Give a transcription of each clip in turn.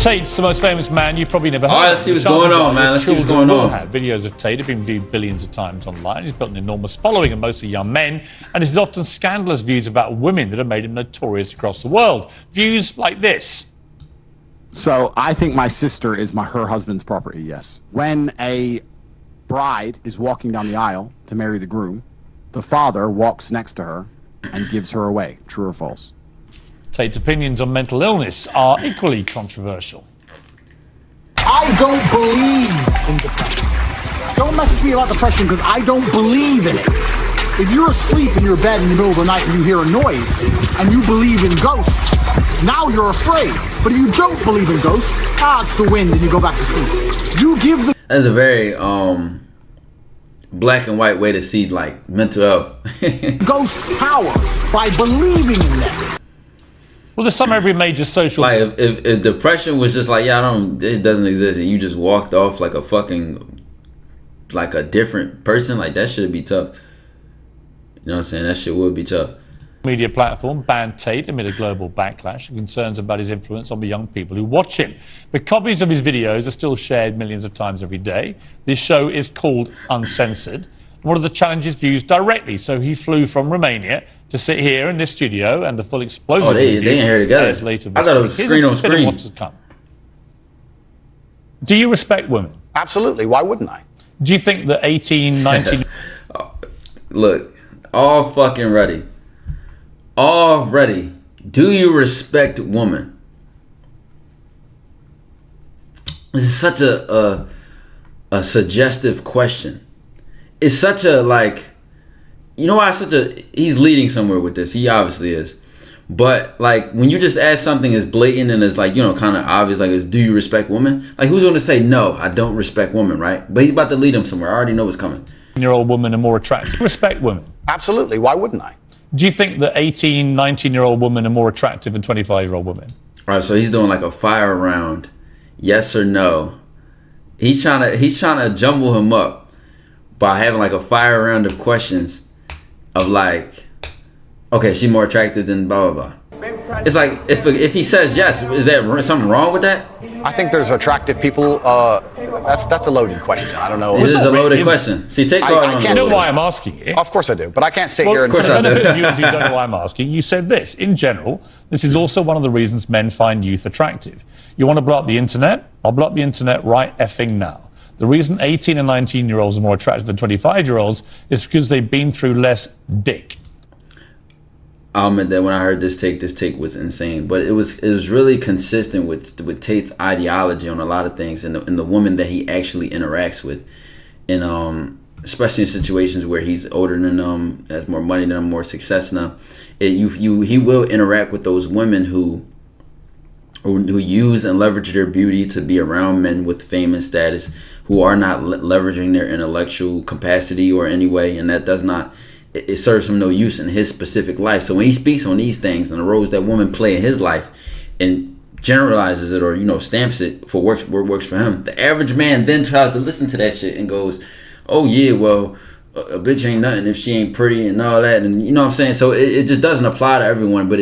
Tate's the most famous man you've probably never heard. All right, let's see what's going on, man. Let's see what's going on. Videos of Tate have been viewed billions of times online. He's built an enormous following of mostly young men, and his often scandalous views about women that have made him notorious across the world. Views like this. So I think my sister is her husband's property, yes. When a bride is walking down the aisle to marry the groom, the father walks next to her and gives her away. True or false? Tate's opinions on mental illness are equally controversial. I don't believe in depression. Don't message me about depression because I don't believe in it. If you're asleep in your bed in the middle of the night and you hear a noise and you believe in ghosts, now you're afraid. But if you don't believe in ghosts, it's the wind and you go back to sleep. You give the... That's a very black and white way to see like mental health. ghost power by believing in them. Well, there's some every major social... Like, if depression was just like, it doesn't exist, and you just walked off like a fucking, like a different person, like, that should be tough. You know what I'm saying? That shit would be tough. Media platform banned Tate amid a global backlash and concerns about his influence on the young people who watch him. But copies of his videos are still shared millions of times every day. This show is called Uncensored. One of the challenges views directly, so he flew from Romania to sit here in this studio, and the full explosive they ain't here together. Later I thought it was screen on screen. What's to come. Do you respect women? Absolutely. Why wouldn't I? Do you think that 18, 19... Look, all fucking ready. Already. Do you respect women? This is such a suggestive question. It's such a, like, you know why it's such a, he's leading somewhere with this. He obviously is. But, like, when you just ask something as blatant and as, like, you know, kind of obvious, like, do you respect women? Like, who's going to say, no, I don't respect women, right? But he's about to lead him somewhere. I already know what's coming. 19-year-old women are more attractive. Respect women. Absolutely. Why wouldn't I? Do you think that 18, 19-year-old women are more attractive than 25-year-old women? All right, so he's doing, like, a fire round. Yes or no? He's trying to jumble him up by having like a fire round of questions of like, okay, she's more attractive than blah blah blah. It's like if he says yes, is there something wrong with that? I think there's attractive people. That's a loaded question. I don't know. It is a loaded question. See, take I You know why I'm asking it? Of course I do, but I can't sit here and say. say. For you don't know why I'm asking. You said this. In general, this is also one of the reasons men find youth attractive. You want to blow up the internet? I'll blow up the internet right effing now. The reason 18 and 19-year-olds are more attractive than 25-year-olds is because they've been through less dick. I'll admit that when I heard this take was insane, but it was really consistent with Tate's ideology on a lot of things, and the woman that he actually interacts with, and especially in situations where he's older than them, has more money than them, more success than them. He will interact with those women who use and leverage their beauty to be around men with fame and status, who are not leveraging their intellectual capacity or any way, and that does not, it serves him no use in his specific life. So when he speaks on these things and the roles that women play in his life and generalizes it or, you know, stamps it for what works for him, the average man then tries to listen to that shit and goes, oh yeah, well, a bitch ain't nothing if she ain't pretty and all that, and you know what I'm saying? So it just doesn't apply to everyone, but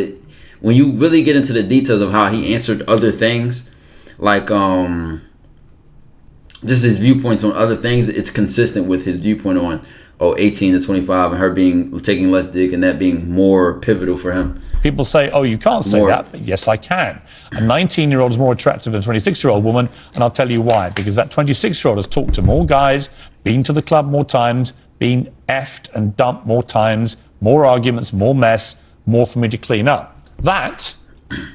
when you really get into the details of how he answered other things, like just his viewpoints on other things, it's consistent with his viewpoint on 18 to 25 and her taking less dick and that being more pivotal for him. People say, oh, you can't say that, but yes, I can. A 19-year-old is more attractive than a 26-year-old woman, and I'll tell you why. Because that 26-year-old has talked to more guys, been to the club more times, been effed and dumped more times, more arguments, more mess, more for me to clean up. That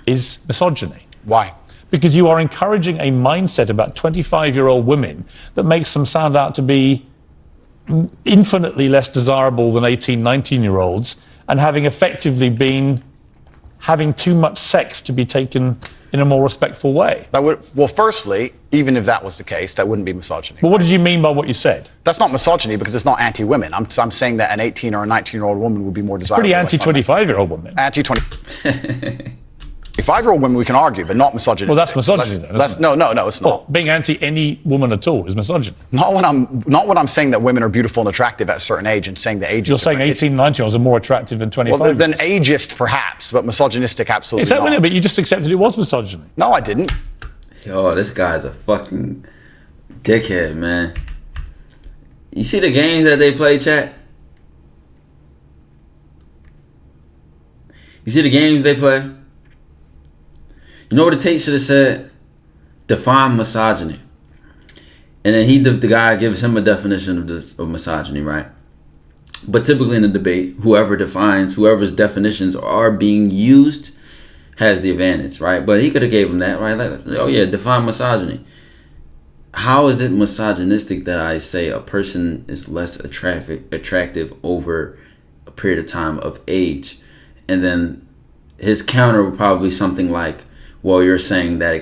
is misogyny. Why? Because you are encouraging a mindset about 25-year-old women that makes them sound out to be infinitely less desirable than 18, 19-year-olds, and having effectively been having too much sex to be taken in a more respectful way. Well, firstly, even if that was the case, that wouldn't be misogyny. But what did you mean by what you said? That's not misogyny because it's not anti-women. I'm saying that an 18 or a 19-year-old woman would be more desirable. Pretty anti-25-year-old woman. Anti-20. 25-year-old women we can argue, but not misogyny. Well, that's misogyny then, isn't it? No, it's not. Well, being anti any woman at all is misogyny. Not when I'm saying that women are beautiful and attractive at a certain age and saying the age. You're saying 18, 19-year-olds are more attractive than 25. Well, than ageist perhaps, but misogynistic absolutely Is that not. But you just accepted it was misogyny. No, I didn't. Yo, this guy's a fucking dickhead, man. You see the games that they play, chat? You see the games they play? You know what the Tate should have said? Define misogyny. And then the guy gives him a definition of misogyny, right? But typically in a debate, whoever's definitions are being used has the advantage, right? But he could have gave him that, right? Like, oh yeah, define misogyny. How is it misogynistic that I say a person is less attractive over a period of time of age? And then his counter would probably be something like, well, you're saying that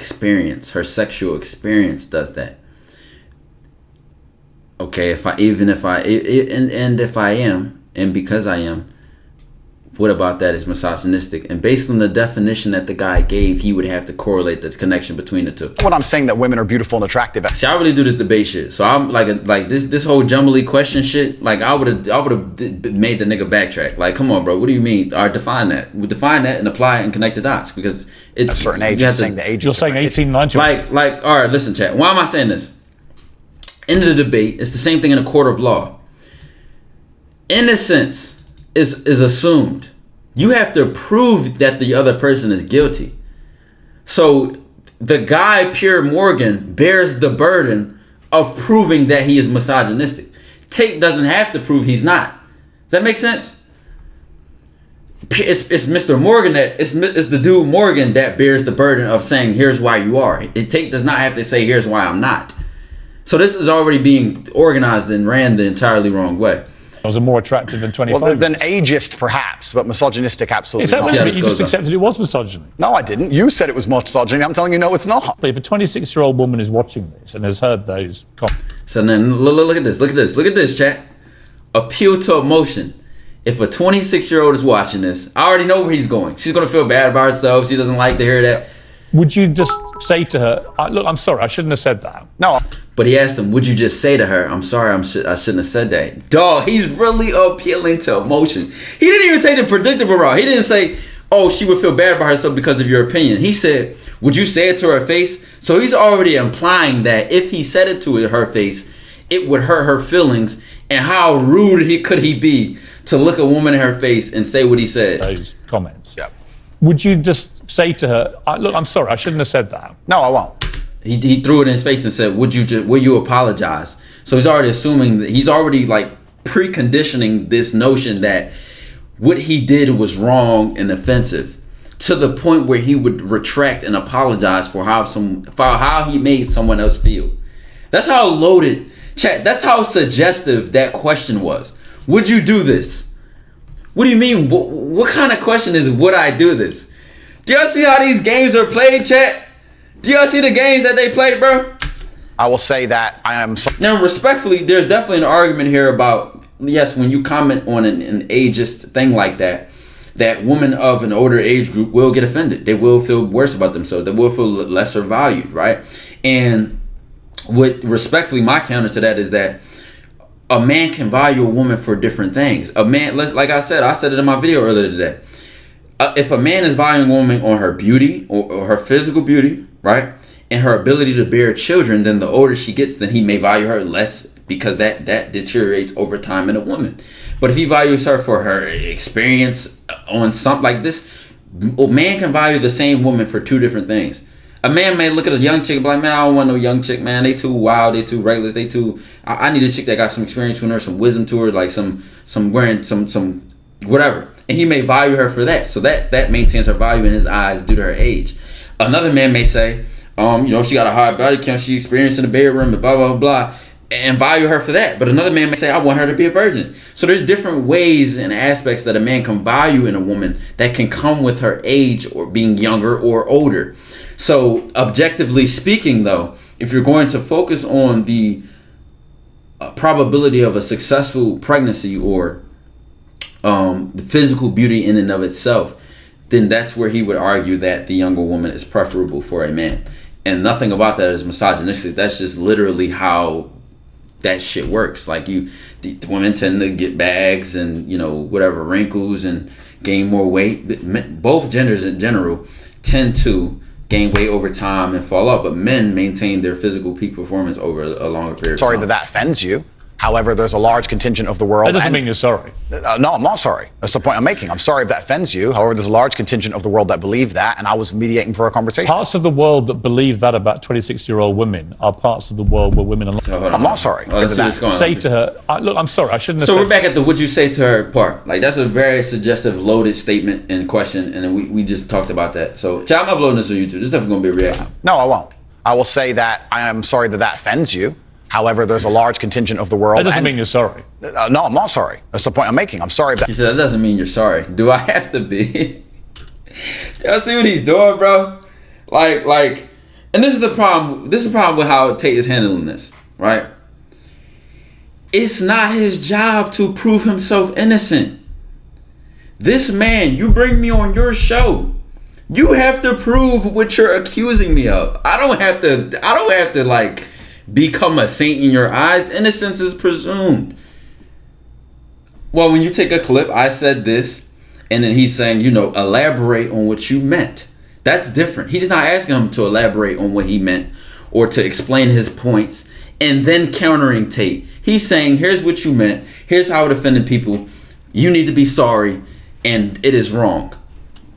her sexual experience does that. Okay, if I am, and because I am, what about that is misogynistic? And based on the definition that the guy gave, he would have to correlate the connection between the two. What I'm saying that women are beautiful and attractive. See, I really do this debate shit. So I'm like this whole jumbly question shit. Like I would have made the nigga backtrack. Like, come on, bro. What do you mean? Or define that. We define that and apply it and connect the dots because it's A certain age. You're saying the age. You're saying 18, 19. Like, all right, listen, chat. Why am I saying this? End of the debate. It's the same thing in a court of law. Innocence is assumed. You have to prove that the other person is guilty. So the guy, Piers Morgan, bears the burden of proving that he is misogynistic. Tate doesn't have to prove he's not. Does that make sense? It's Mr. Morgan it's the dude Morgan that bears the burden of saying here's why you are. Tate does not have to say here's why I'm not. So this is already being organized and ran the entirely wrong way. Was more attractive than 25. Well, than ageist, perhaps, but misogynistic, absolutely. Is that not. what you just accepted it was misogyny? No, I didn't. You said it was misogyny. I'm telling you, no, it's not. If a 26-year-old woman is watching this and has heard those comments. So then look at this, chat. Appeal to emotion. If a 26-year-old is watching this, I already know where he's going. She's going to feel bad about herself. She doesn't like to hear that. Would you just say to her, look, I'm sorry, I shouldn't have said that? No. But he asked him, would you just say to her, I'm sorry, I shouldn't have said that. Dog, he's really appealing to emotion. He didn't even take the predictable route. He didn't say, oh, she would feel bad about herself because of your opinion. He said, would you say it to her face? So he's already implying that if he said it to her face, it would hurt her feelings. And how rude could he be to look a woman in her face and say what he said? Those comments. Yeah. Would you just say to her, look, I'm sorry, I shouldn't have said that? No, I won't. He threw it in his face and said, will you apologize? So he's already assuming that he's already like preconditioning this notion that what he did was wrong and offensive to the point where he would retract and apologize for how he made someone else feel. That's how loaded, chat. That's how suggestive that question was. Would you do this? What do you mean? What kind of question is would I do this? Do y'all see how these games are played, chat? Do y'all see the games that they play, bro? I will say that I am. Now, respectfully, there's definitely an argument here about, yes, when you comment on an ageist thing like that women of an older age group will get offended. They will feel worse about themselves. They will feel lesser valued, right? And what, respectfully, my counter to that is that a man can value a woman for different things. A man, like I said it in my video earlier today. If a man is valuing a woman on her beauty or her physical beauty, right, and her ability to bear children, then the older she gets, then he may value her less because that deteriorates over time in a woman. But if he values her for her experience on something like this, a man can value the same woman for two different things. A man may look at a young chick and be like, man, I don't want no young chick, man. They too wild, they too reckless, I need a chick that got some experience with her, some wisdom to her, like some wearing some whatever. And he may value her for that. So that maintains her value in his eyes due to her age. Another man may say, she got a high body count, she experienced in the bedroom, and blah, blah, blah, and value her for that. But another man may say, I want her to be a virgin. So there's different ways and aspects that a man can value in a woman that can come with her age or being younger or older. So objectively speaking, though, if you're going to focus on the probability of a successful pregnancy or the physical beauty in and of itself, then that's where he would argue that the younger woman is preferable for a man. And nothing about that is misogynistic. That's just literally how that shit works. Like the women tend to get bags and, whatever, wrinkles and gain more weight. Both genders in general tend to gain weight over time and fall off, but men maintain their physical peak performance over a longer period of Sorry time. that offends you. However, there's a large contingent of the world. That doesn't mean you're sorry. No, I'm not sorry. That's the point I'm making. I'm sorry if that offends you. However, there's a large contingent of the world that believe that, and I was mediating for a conversation. Parts of the world that believe that about 26-year-old women are parts of the world where women are not. Hold on. I'm not sorry. Oh, let's see what's going on. Say to her, look, I'm sorry, I shouldn't have So said. we're back at the "would you say to her" part. Like, that's a very suggestive, loaded statement and question, and then we just talked about that. So, chat, I'm uploading this on YouTube. This is definitely gonna be a reaction. No, I won't. I will say that I am sorry that that offends you. However, there's a large contingent of the world. That doesn't mean you're sorry. No, I'm not sorry. That's the point I'm making. I'm sorry if that. He said that doesn't mean you're sorry. Do I have to be? Y'all see what he's doing, bro? Like, and this is the problem. This is the problem with how Tate is handling this, right? It's not his job to prove himself innocent. This man, you bring me on your show, you have to prove what you're accusing me of. I don't have to like become a saint in your eyes. Innocence is presumed. Well, when you take a clip, I said this, and then he's saying, elaborate on what you meant. That's different. He's not asking him to elaborate on what he meant or to explain his points and then countering Tate. He's saying, here's what you meant. Here's how it offended people. You need to be sorry, and it is wrong.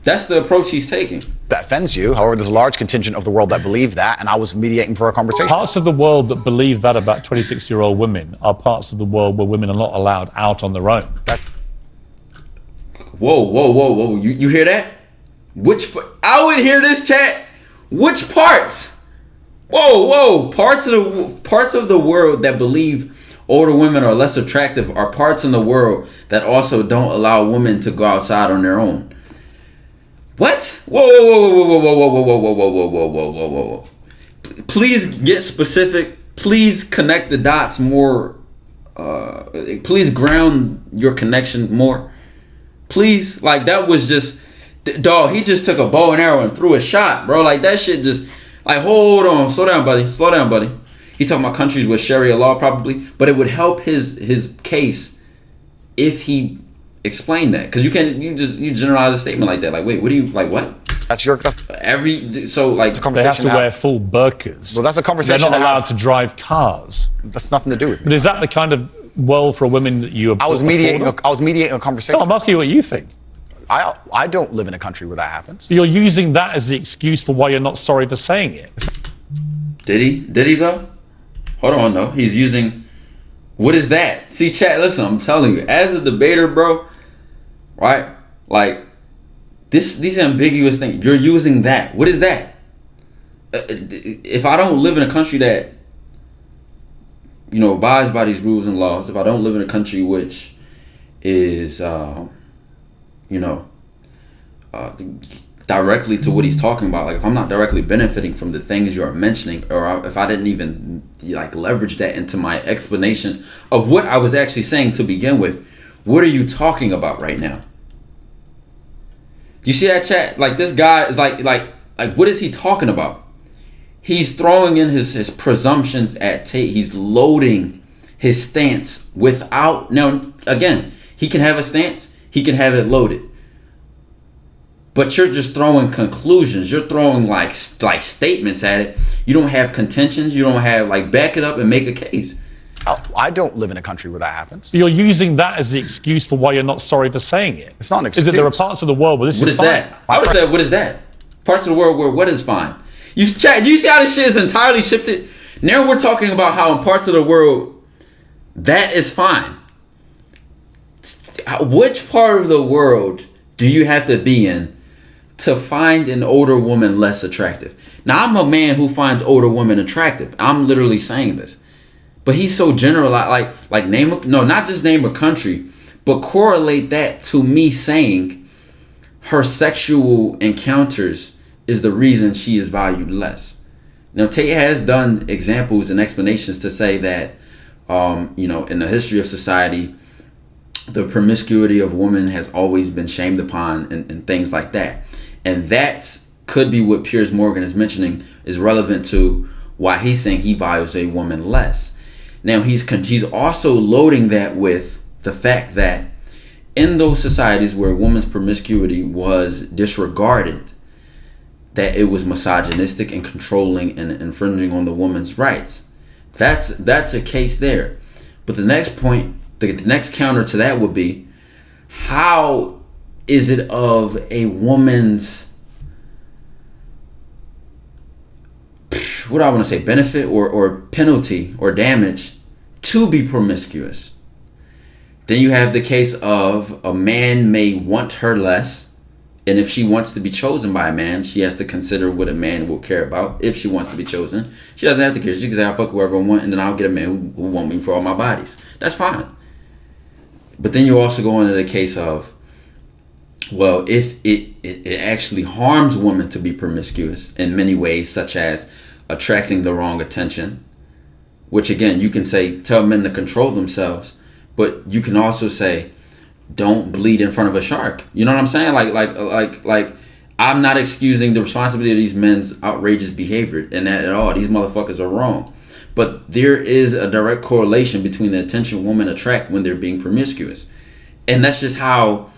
That's the approach he's taking. That offends you. However, there's a large contingent of the world that believe that, and I was mediating for a conversation. Parts of the world that believe that about 26-year-old women are parts of the world where women are not allowed out on their own. Whoa. You hear that? I would hear this, chat. Which parts? Whoa. Parts of the world that believe older women are less attractive are parts in the world that also don't allow women to go outside on their own. What? Whoa. Please get specific. Please connect the dots more. Please ground your connection more. Please. Like, that was just, dog, he just took a bow and arrow and threw a shot, bro. Like, that shit just, like, hold on. Slow down, buddy. He talking about countries with Sharia law, probably. But it would help his case if he explain that, because you generalize a statement like that. Like, wait, what do you like? What? That's your. They have to wear full burqas. Well, that's a conversation. They're not allowed to drive cars. That's nothing to do with me. But is that the kind of world for women that you? I was mediating a conversation. No, I'm asking you what you think. I don't live in a country where that happens. You're using that as the excuse for why you're not sorry for saying it. Did he though? Hold on, though. He's using. What is that? See, chat, listen, I'm telling you, as a debater, bro, right? Like, these ambiguous things, you're using that. What is that? If I don't live in a country that, abides by these rules and laws, if I don't live in a country which is, directly to what he's talking about, like, if I'm not directly benefiting from the things you're mentioning, or if I didn't even leverage that into my explanation of what I was actually saying to begin with, what are you talking about right now? You see that, chat? Like, this guy is like what is he talking about? He's throwing in his presumptions at Tate. He's loading his stance without, now again, he can have a stance, he can have it loaded. But you're just throwing conclusions. You're throwing like statements at it. You don't have contentions. You don't have back it up and make a case. I don't live in a country where that happens. You're using that as the excuse for why you're not sorry for saying it. It's not an excuse. Is it there are parts of the world where this What is is fine? that? I would say, what is that? Parts of the world where what is fine? Do you see how this shit is entirely shifted? Now we're talking about how in parts of the world that is fine. Which part of the world do you have to be in to find an older woman less attractive? Now, I'm a man who finds older women attractive. I'm literally saying this. But he's so general, not just name a country, but correlate that to me saying her sexual encounters is the reason she is valued less. Now, Tate has done examples and explanations to say that, in the history of society, the promiscuity of women has always been shamed upon and things like that. And that could be what Piers Morgan is mentioning is relevant to why he's saying he values a woman less. Now, he's also loading that with the fact that in those societies where women's promiscuity was disregarded, that it was misogynistic and controlling and infringing on the woman's rights. That's a case there. But the next point, the next counter to that would be, how is it of a woman's, what do I want to say, benefit or penalty or damage to be promiscuous? Then you have the case of a man may want her less, and if she wants to be chosen by a man, she has to consider what a man will care about. If she wants to be chosen, she doesn't have to care. She can say, I'll fuck whoever I want, and then I'll get a man who want me for all my bodies. That's fine. But then you also go into the case of, well, if it actually harms women to be promiscuous in many ways, such as attracting the wrong attention, which again, you can say, tell men to control themselves, but you can also say, don't bleed in front of a shark. You know what I'm saying? Like I'm not excusing the responsibility of these men's outrageous behavior and that at all. These motherfuckers are wrong. But there is a direct correlation between the attention women attract when they're being promiscuous. And that's just how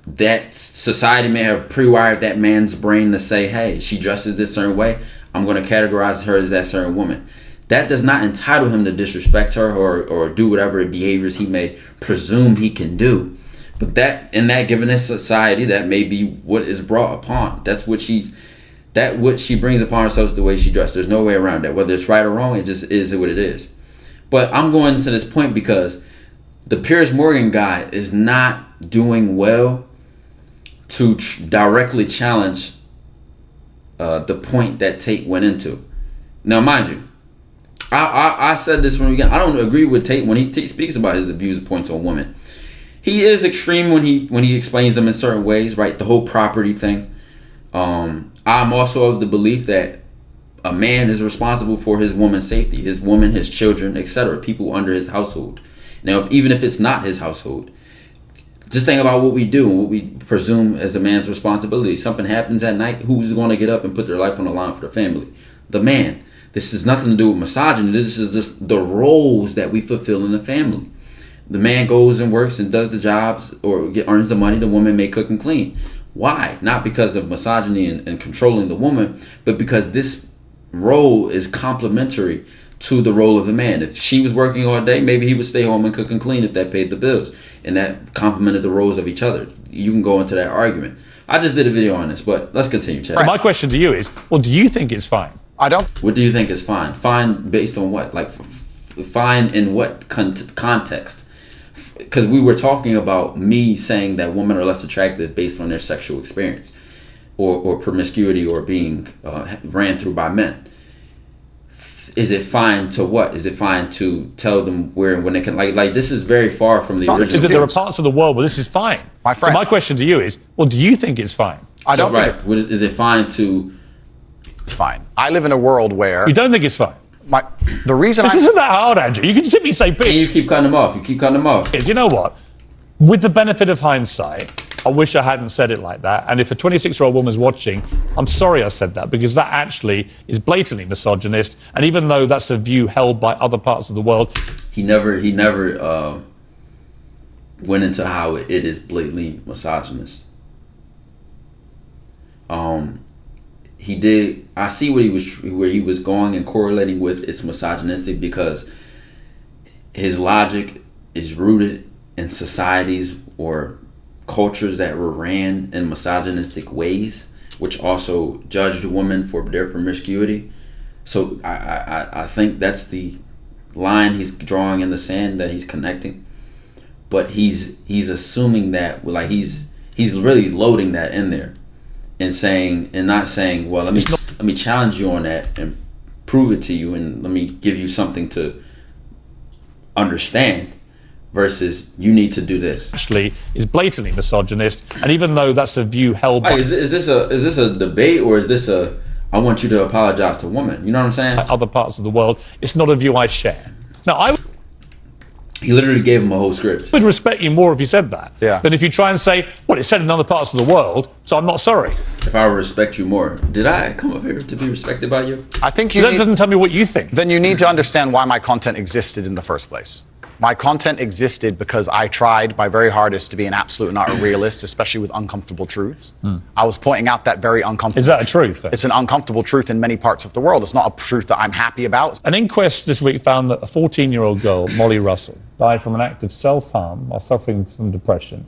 that society may have pre-wired that man's brain to say, hey, she dresses this certain way, I'm going to categorize her as that certain woman. That does not entitle him to disrespect her or do whatever behaviors he may presume he can do. But that, in that given this society, that may be what is brought upon. That's what she brings upon herself, the way she dressed. There's no way around that. Whether it's right or wrong, it just is what it is. But I'm going to this point because the Piers Morgan guy is not doing well to directly challenge the point that Tate went into. Now, mind you, I said this when we got. I don't agree with Tate when he speaks about his views and points on women. He is extreme when he explains them in certain ways, right? The whole property thing. I'm also of the belief that a man is responsible for his woman's safety, his woman, his children, etc., people under his household. Now, even if it's not his household, just think about what we do and what we presume as a man's responsibility. Something happens at night, who's going to get up and put their life on the line for the family? The man. This has nothing to do with misogyny. This is just the roles that we fulfill in the family. The man goes and works and does the jobs or earns the money. The woman may cook and clean. Why? Not because of misogyny and controlling the woman, but because this role is complementary to the role of the man. If she was working all day, maybe he would stay home and cook and clean if that paid the bills. And that complemented the roles of each other. You can go into that argument. I just did a video on this, but let's continue, Chad. So my question to you is, well, do you think it's fine? I don't. What do you think is fine? Fine based on what? Like, fine in what context? Because we were talking about me saying that women are less attractive based on their sexual experience or promiscuity or being ran through by men. Is it fine to what? Is it fine to tell them where and when they can? Like this is very far from the original. Is that there are parts of the world where this is fine? My friend. So my question to you is, well, do you think it's fine? I don't. Right. Is it fine to? It's fine. I live in a world where You don't think it's fine? the reason This isn't that hard, Andrew. You can simply say, And you keep cutting them off. You know what? With the benefit of hindsight, I wish I hadn't said it like that. And if a 26-year-old woman's watching, I'm sorry I said that, because that actually is blatantly misogynist. And even though that's a view held by other parts of the world, He never went into how it is blatantly misogynist. He did. I see where he was going and correlating with it's misogynistic because his logic is rooted in societies or cultures that were ran in misogynistic ways, which also judged women for their promiscuity. So I think that's the line he's drawing in the sand that he's connecting. But he's assuming that, like, he's really loading that in there. And saying, and not saying, well, let me challenge you on that and prove it to you, and let me give you something to understand, versus you need to do this. actually is blatantly misogynist. And even though that's a view held by Like, is this a debate, or is this a I want you to apologize to women? You know what I'm saying? other parts of the world, it's not a view I share. Now, I He literally gave him a whole script. would respect you more if you said that than if you try and say, well, it's said in other parts of the world, so I'm not sorry. If I respect you more, did I come up here to be respected by you? I think you That doesn't tell me what you think. then you need to understand why my content existed in the first place. My content existed because I tried my very hardest to be an absolute and utter realist, especially with uncomfortable truths. I was pointing out that very uncomfortable. Is that a truth, then? It's an uncomfortable truth in many parts of the world. It's not a truth that I'm happy about. An inquest this week found that a 14-year-old girl, Molly Russell, died from an act of self-harm while suffering from depression.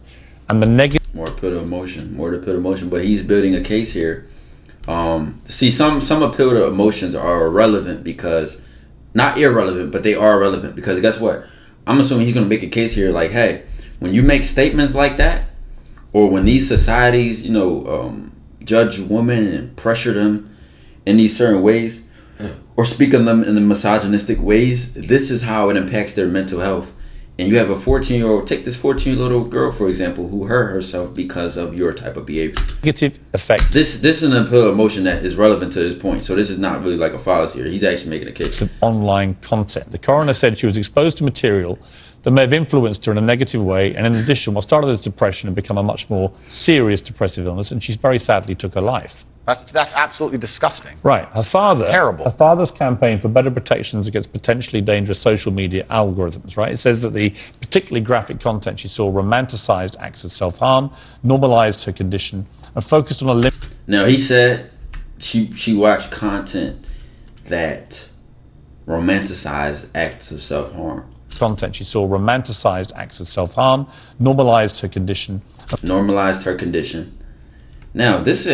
And the negative... More to put emotion. But he's building a case here. See, some appeal to emotions are irrelevant because... Not irrelevant, but they are relevant because guess what? I'm assuming he's going to make a case here like, hey, when you make statements like that, or when these societies, judge women and pressure them in these certain ways, or speak of them in the misogynistic ways, this is how it impacts their mental health. And you have a 14-year-old, take this 14-year-old girl, for example, who hurt herself because of your type of behavior. Negative effect. This is an appeal emotion that is relevant to his point. So this is not really like a fallacy here. He's actually making a case. Of online content. The coroner said she was exposed to material that may have influenced her in a negative way, and in addition, what started as depression and become a much more serious depressive illness, and she very sadly took her life. That's absolutely disgusting. Right. Her father. It's terrible. Her father's campaign for better protections against potentially dangerous social media algorithms. Right. It says that the particularly graphic content she saw romanticized acts of self-harm, normalized her condition, and focused on a limit. Now he said she watched content that romanticized acts of self-harm. Content she saw romanticized acts of self-harm, normalized her condition. Normalized her condition. Now, this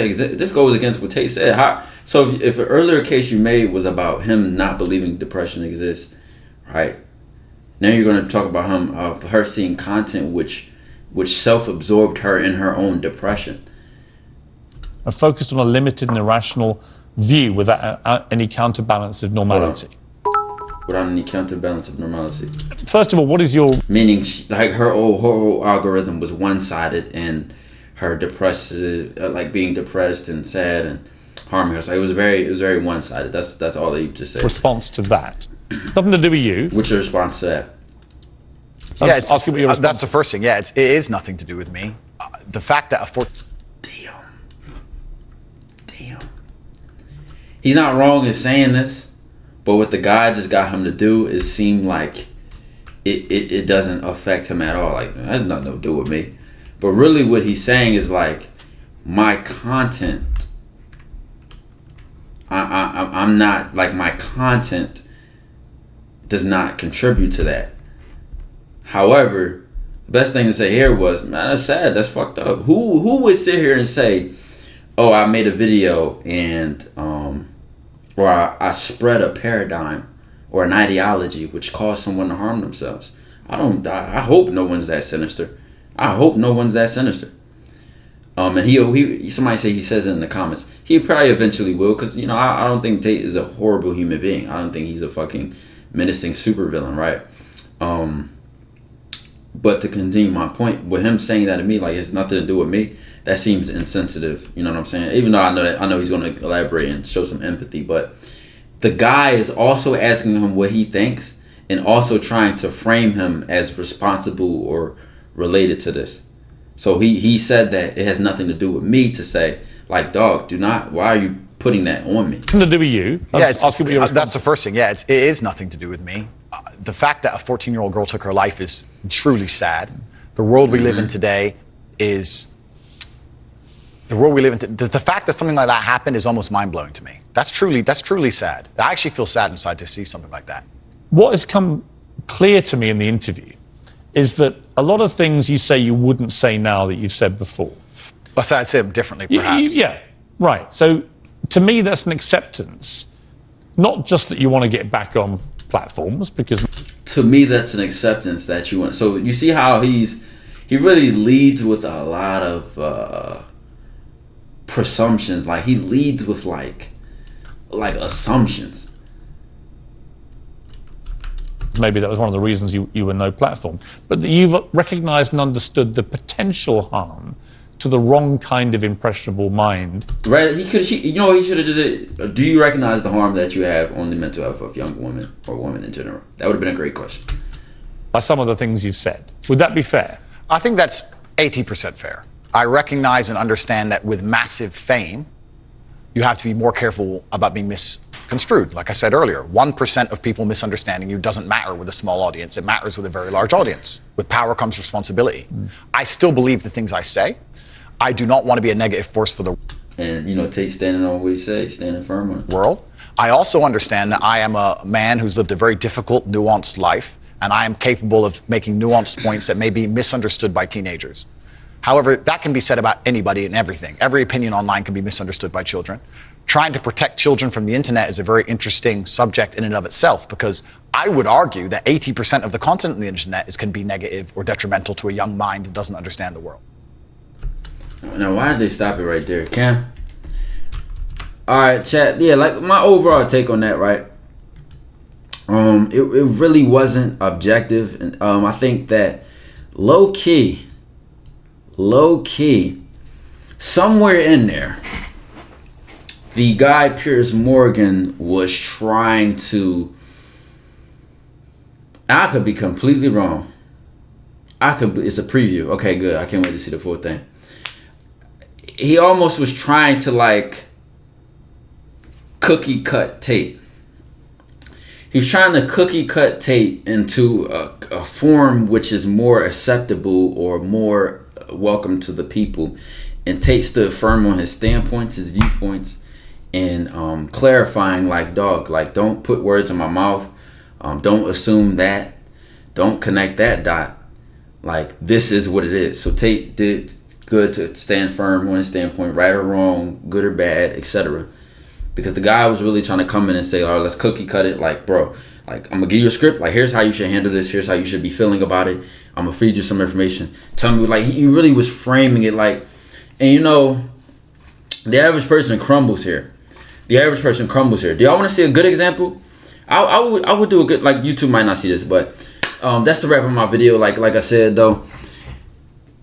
goes against what Tate said. So if an earlier case you made was about him not believing depression exists, right? Now you're going to talk about her seeing content which self-absorbed her in her own depression. And focused on a limited and irrational view without any counterbalance of normality. Without any counterbalance of normality. First of all, what is your... Meaning, like her whole algorithm was one-sided and her being depressed and sad and harming herself. It was very one-sided. That's all they just say. Response to that. Nothing to do with you. What's your response to that? That's the first thing. Yeah, it is nothing to do with me. The fact that Damn. He's not wrong in saying this, but what the guy just got him to do is seem like it doesn't affect him at all. Like, that has nothing to do with me. But really what he's saying is like, my content, I'm not, like, my content does not contribute to that. However, the best thing to say here was, man, that's sad, that's fucked up. Who would sit here and say, oh, I made a video and, or I spread a paradigm or an ideology which caused someone to harm themselves? I hope no one's that sinister. And somebody say he says it in the comments. He probably eventually will, because I don't think Tate is a horrible human being. I don't think he's a fucking menacing supervillain, right? But to continue my point, with him saying that to me, like, it's nothing to do with me, that seems insensitive. You know what I'm saying? Even though I know he's going to elaborate and show some empathy, but the guy is also asking him what he thinks and also trying to frame him as responsible or related to this. So he said that it has nothing to do with me to say, like, dog, why are you putting that on me? Nothing to do with you. That's the first thing. Yeah, it is nothing to do with me. The fact that a 14-year-old girl took her life is truly sad. The world we live in today is... The fact that something like that happened is almost mind-blowing to me. That's truly sad. I actually feel sad inside to see something like that. What has come clear to me in the interview is that a lot of things you say you wouldn't say now that you've said before. I'd say them differently, perhaps. Yeah, right. So to me, that's an acceptance. Not just that you want to get back on platforms, because... To me, that's an acceptance that you want. So you see how he really leads with a lot of presumptions. Like, he leads with like assumptions. Maybe that was one of the reasons you were no platform. But that you've recognized and understood the potential harm to the wrong kind of impressionable mind. Right? He should have just... Do you recognize the harm that you have on the mental health of young women or women in general? That would have been a great question. By some of the things you've said. Would that be fair? I think that's 80% fair. I recognize and understand that with massive fame, you have to be more careful about being construed. Like I said earlier, 1% of people misunderstanding you doesn't matter with a small audience. It matters with a very large audience. With power comes responsibility. I still believe the things I say. I do not want to be a negative force for the And, you know, Tate standing on what he said, standing firm on it. world. I also understand that I am a man who's lived a very difficult, nuanced life, and I am capable of making nuanced points that may be misunderstood by teenagers. However, that can be said about anybody and everything. Every opinion online can be misunderstood by children. Trying to protect children from the internet is a very interesting subject in and of itself, because I would argue that 80% of the content on the internet can be negative or detrimental to a young mind that doesn't understand the world. Now, why did they stop it right there, Cam? All right, chat. Yeah, like my overall take on that, right? It really wasn't objective, and I think that low key, somewhere in there, the guy Piers Morgan was trying to. I could be completely wrong. It's a preview. Okay, good. I can't wait to see the full thing. He almost was trying to like cookie cut Tate. He was trying to cookie cut Tate into a form which is more acceptable or more welcome to the people. And Tate stood firm on his standpoints, his viewpoints, and clarifying like, dog, like, don't put words in my mouth. Don't assume that. Don't connect that dot. Like, this is what it is. So Tate did good to stand firm on his standpoint, right or wrong, good or bad, etc. Because the guy was really trying to come in and say, all right, let's cookie cut it. Like, bro, like, I'm going to give you a script. Like, here's how you should handle this. Here's how you should be feeling about it. I'm going to feed you some information. Tell me, like, he really was framing it like, and you know, the average person crumbles here. The average person crumbles here. Do y'all want to see a good example? I would do a good, like, YouTube might not see this, but that's the wrap of my video. Like I said, though,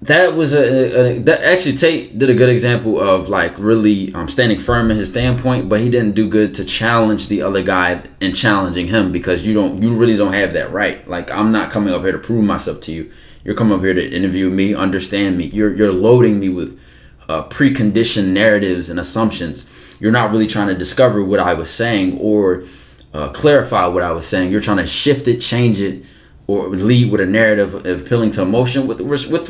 that was that actually Tate did a good example of like really standing firm in his standpoint, but he didn't do good to challenge the other guy and challenging him, because you really don't have that right. Like, I'm not coming up here to prove myself to you. You're coming up here to interview me, understand me. You're loading me with preconditioned narratives and assumptions. You're not really trying to discover what I was saying or clarify what I was saying. You're trying to shift it, change it, or lead with a narrative of appealing to emotion with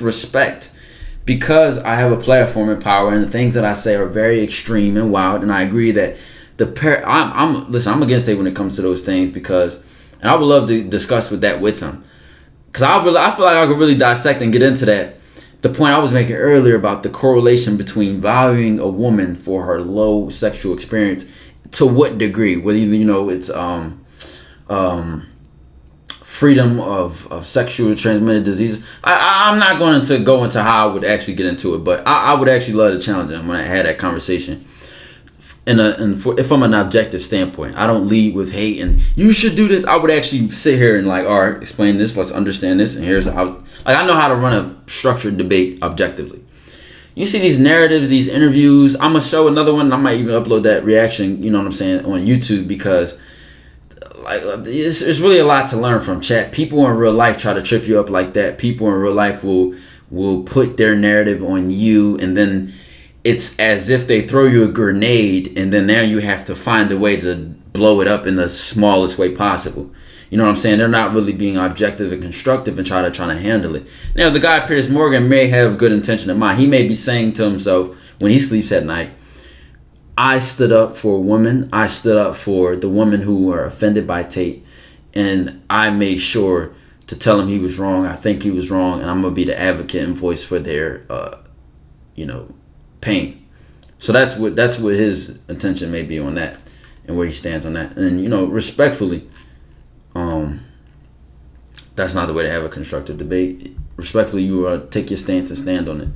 respect. Because I have a platform and power, and the things that I say are very extreme and wild, and I agree that I'm against it when it comes to those things, because, and I would love to discuss with him, because I feel like I could really dissect and get into that. The point I was making earlier about the correlation between valuing a woman for her low sexual experience, to what degree, whether it's freedom of sexually transmitted diseases. I'm not going to go into how I would actually get into it, but I would actually love to challenge him when I had that conversation. If I'm an objective standpoint, I don't lead with hate and you should do this. I would actually sit here and like, all right, explain this. Let's understand this. And here's how. Like, I know how to run a structured debate objectively. You see these narratives, these interviews. I'm gonna show another one. I might even upload that reaction. You know what I'm saying, on YouTube, because like it's really a lot to learn from, chat. People in real life try to trip you up like that. People in real life will put their narrative on you, and then it's as if they throw you a grenade, and then now you have to find a way to blow it up in the smallest way possible. You know what I'm saying? They're not really being objective and constructive and trying to handle it. Now, the guy Piers Morgan may have good intention in mind. He may be saying to himself when he sleeps at night, I stood up for a woman. I stood up for the women who were offended by Tate, and I made sure to tell him he was wrong. I think he was wrong, and I'm gonna be the advocate and voice for their, pain. So that's what his intention may be on that, and where he stands on that. And respectfully, that's not the way to have a constructive debate. Respectfully, you take your stance and stand on it.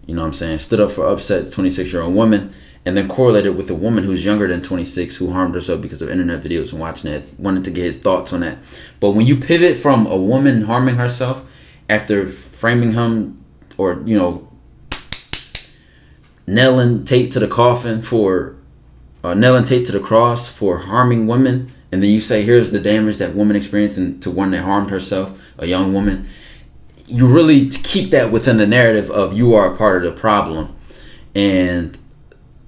You know what I'm saying? Stood up for upset 26-year-old woman, and then correlated with a woman who's younger than 26 who harmed herself because of internet videos and watching it. Wanted to get his thoughts on that. But when you pivot from a woman harming herself after framing him, or nailing Tate to the coffin for nailing Tate to the cross for harming women, and then you say here's the damage that woman experienced and to one that harmed herself, a young woman, you really keep that within the narrative of you are a part of the problem. And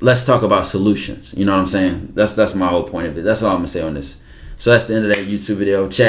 let's talk about solutions. You know what I'm saying? That's my whole point of it. That's all I'm gonna say on this. So that's the end of that YouTube video. Chat.